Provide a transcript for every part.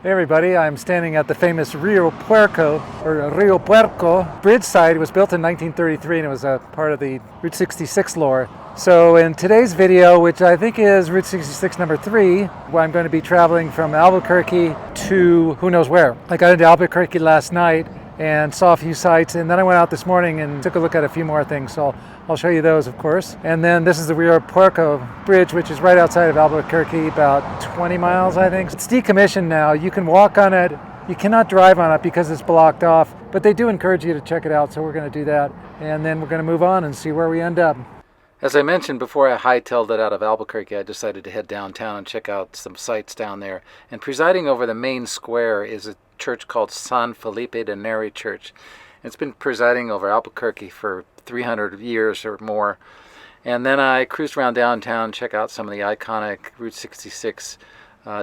Hey everybody, I'm standing at the famous Rio Puerco Bridge site. It was built in 1933 and it was a part of the Route 66 lore. So in today's video, which I think is Route 66 number 3, where I'm going to be traveling from Albuquerque to who knows where. I got into Albuquerque last night and saw a few sites, and then I went out this morning and took a look at a few more things, so I'll show you those, of course. And then this is the Rio Puerco Bridge, which is right outside of Albuquerque, about 20 miles, I think. It's decommissioned now. You can walk on it. You cannot drive on it because it's blocked off, but they do encourage you to check it out, so we're going to do that. And then we're going to move on and see where we end up. As I mentioned before, I hightailed it out of Albuquerque. I decided to head downtown and check out some sites down there. And presiding over the main square is a church called San Felipe de Neri Church. It's been presiding over Albuquerque for 300 years or more. And then I cruised around downtown, check out some of the iconic Route 66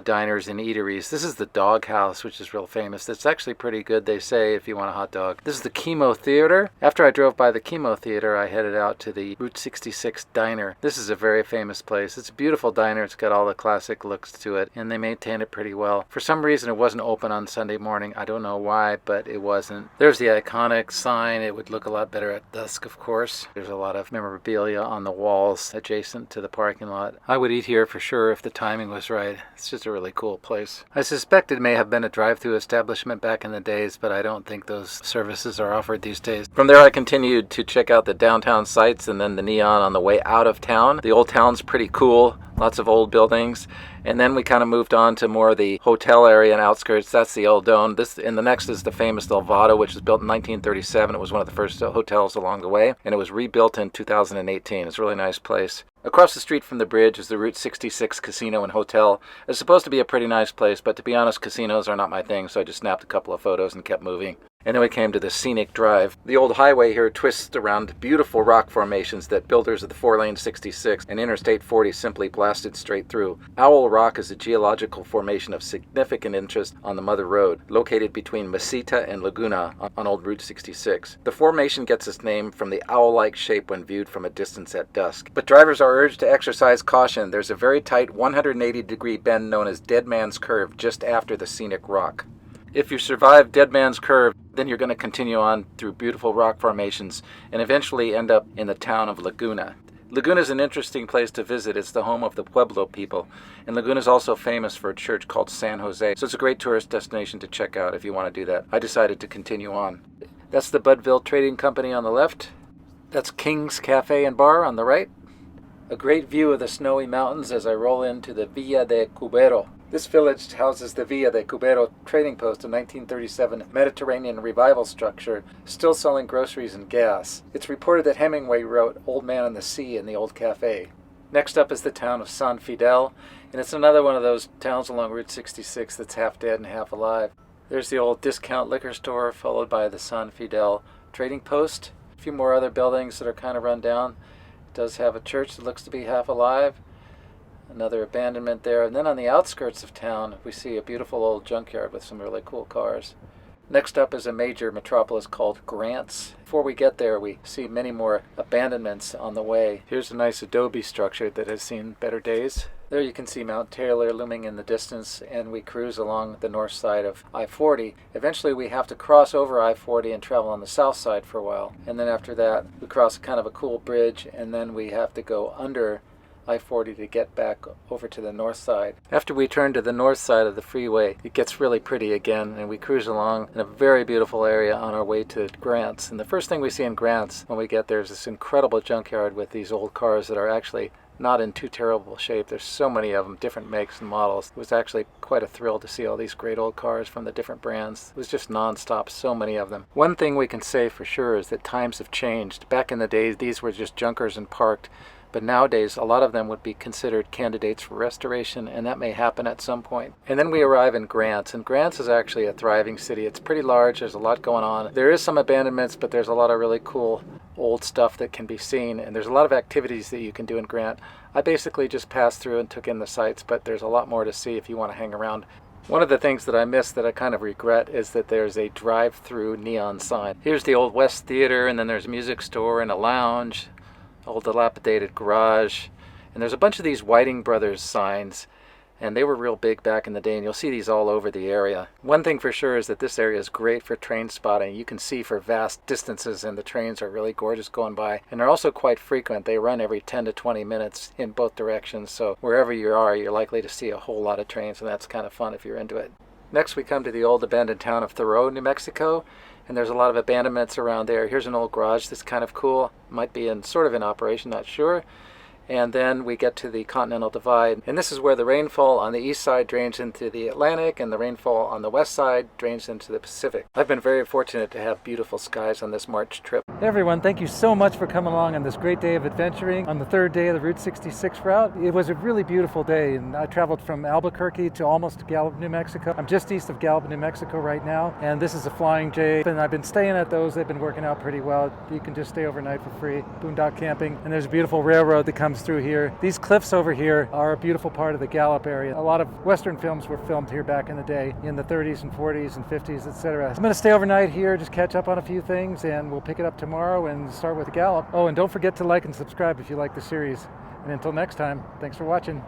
diners and eateries. This is the Dog House, which is real famous. It's actually pretty good, they say, if you want a hot dog. This is the Chemo Theater. After I drove by the Chemo Theater, I headed out to the Route 66 Diner. This is a very famous place. It's a beautiful diner. It's got all the classic looks to it, and they maintain it pretty well. For some reason, it wasn't open on Sunday morning. I don't know why, but it wasn't. There's the iconic sign. It would look a lot better at dusk, of course. There's a lot of memorabilia on the walls adjacent to the parking lot. I would eat here for sure if the timing was right. It's just a really cool place. I suspect it may have been a drive-through establishment back in the days, but I don't think those services are offered these days. From there I continued to check out the downtown sites and then the neon on the way out of town. The old town's pretty cool. Lots of old buildings. And then we kind of moved on to more of the hotel area and outskirts. That's the El Don. And the next is the famous El Vado, which was built in 1937. It was one of the first hotels along the way, and it was rebuilt in 2018. It's a really nice place. Across the street from the bridge is the Route 66 Casino and Hotel. It's supposed to be a pretty nice place, but to be honest, casinos are not my thing, so I just snapped a couple of photos and kept moving. And then we came to the Scenic Drive. The old highway here twists around beautiful rock formations that builders of the 4-lane 66 and Interstate 40 simply blasted straight through. Owl Rock is a geological formation of significant interest on the Mother Road, located between Mesita and Laguna on Old Route 66. The formation gets its name from the owl-like shape when viewed from a distance at dusk. But drivers are urged to exercise caution. There's a very tight 180-degree bend known as Dead Man's Curve just after the Scenic Rock. If you survive Dead Man's Curve, then you're going to continue on through beautiful rock formations and eventually end up in the town of Laguna. Laguna is an interesting place to visit. It's the home of the Pueblo people. And Laguna is also famous for a church called San Jose. So it's a great tourist destination to check out if you want to do that. I decided to continue on. That's the Budville Trading Company on the left. That's King's Cafe and Bar on the right. A great view of the snowy mountains as I roll into the Villa de Cubero. This village houses the Villa de Cubero trading post, a 1937 Mediterranean revival structure, still selling groceries and gas. It's reported that Hemingway wrote Old Man and the Sea in the old cafe. Next up is the town of San Fidel, and it's another one of those towns along Route 66 that's half dead and half alive. There's the old discount liquor store, followed by the San Fidel trading post. A few more other buildings that are kind of run down. It does have a church that looks to be half alive. Another abandonment there. And then on the outskirts of town, we see a beautiful old junkyard with some really cool cars. Next up is a major metropolis called Grants. Before we get there, we see many more abandonments on the way. Here's a nice adobe structure that has seen better days. There you can see Mount Taylor looming in the distance, and we cruise along the north side of I-40. Eventually we have to cross over I-40 and travel on the south side for a while. And then after that, we cross kind of a cool bridge, and then we have to go under I-40 to get back over to the north side. After we turn to the north side of the freeway, it gets really pretty again, and we cruise along in a very beautiful area on our way to Grants. And the first thing we see in Grants when we get there is this incredible junkyard with these old cars that are actually not in too terrible shape. There's so many of them, different makes and models. It was actually quite a thrill to see all these great old cars from the different brands. It was just non-stop, so many of them. One thing we can say for sure is that times have changed. Back in the days, these were just junkers and parked. But nowadays, a lot of them would be considered candidates for restoration, and that may happen at some point. And then we arrive in Grants, and Grants is actually a thriving city. It's pretty large, there's a lot going on. There is some abandonments, but there's a lot of really cool old stuff that can be seen, and there's a lot of activities that you can do in Grant. I basically just passed through and took in the sights, but there's a lot more to see if you want to hang around. One of the things that I missed that I kind of regret is that there's a drive-through neon sign. Here's the Old West Theater, and then there's a music store and a lounge. Old dilapidated garage, and there's a bunch of these Whiting Brothers signs, and they were real big back in the day, and you'll see these all over the area. One thing for sure is that this area is great for train spotting. You can see for vast distances, and the trains are really gorgeous going by, and they're also quite frequent. They run every 10 to 20 minutes in both directions, so wherever you are, you're likely to see a whole lot of trains, and that's kind of fun if you're into it. Next we come to the old abandoned town of Thoreau, New Mexico, and there's a lot of abandonments around there. Here's an old garage that's kind of cool. Might be sort of in operation, not sure. And then we get to the Continental Divide, and this is where the rainfall on the east side drains into the Atlantic, and the rainfall on the west side drains into the Pacific. I've been very fortunate to have beautiful skies on this March trip. Hey everyone, thank you so much for coming along on this great day of adventuring on the third day of the Route 66 route. It was a really beautiful day, and I traveled from Albuquerque to almost Gallup, New Mexico. I'm just east of Gallup, New Mexico right now, and this is a Flying J, and I've been staying at those. They've been working out pretty well. You can just stay overnight for free, boondock camping, and there's a beautiful railroad that comes through here. These cliffs over here are a beautiful part of the Gallup area. A lot of Western films were filmed here back in the day, in the 30s and 40s and 50s, etc. I'm going to stay overnight here, just catch up on a few things, and we'll pick it up tomorrow and start with Gallup. Oh, and don't forget to like and subscribe if you like the series. And until next time, thanks for watching.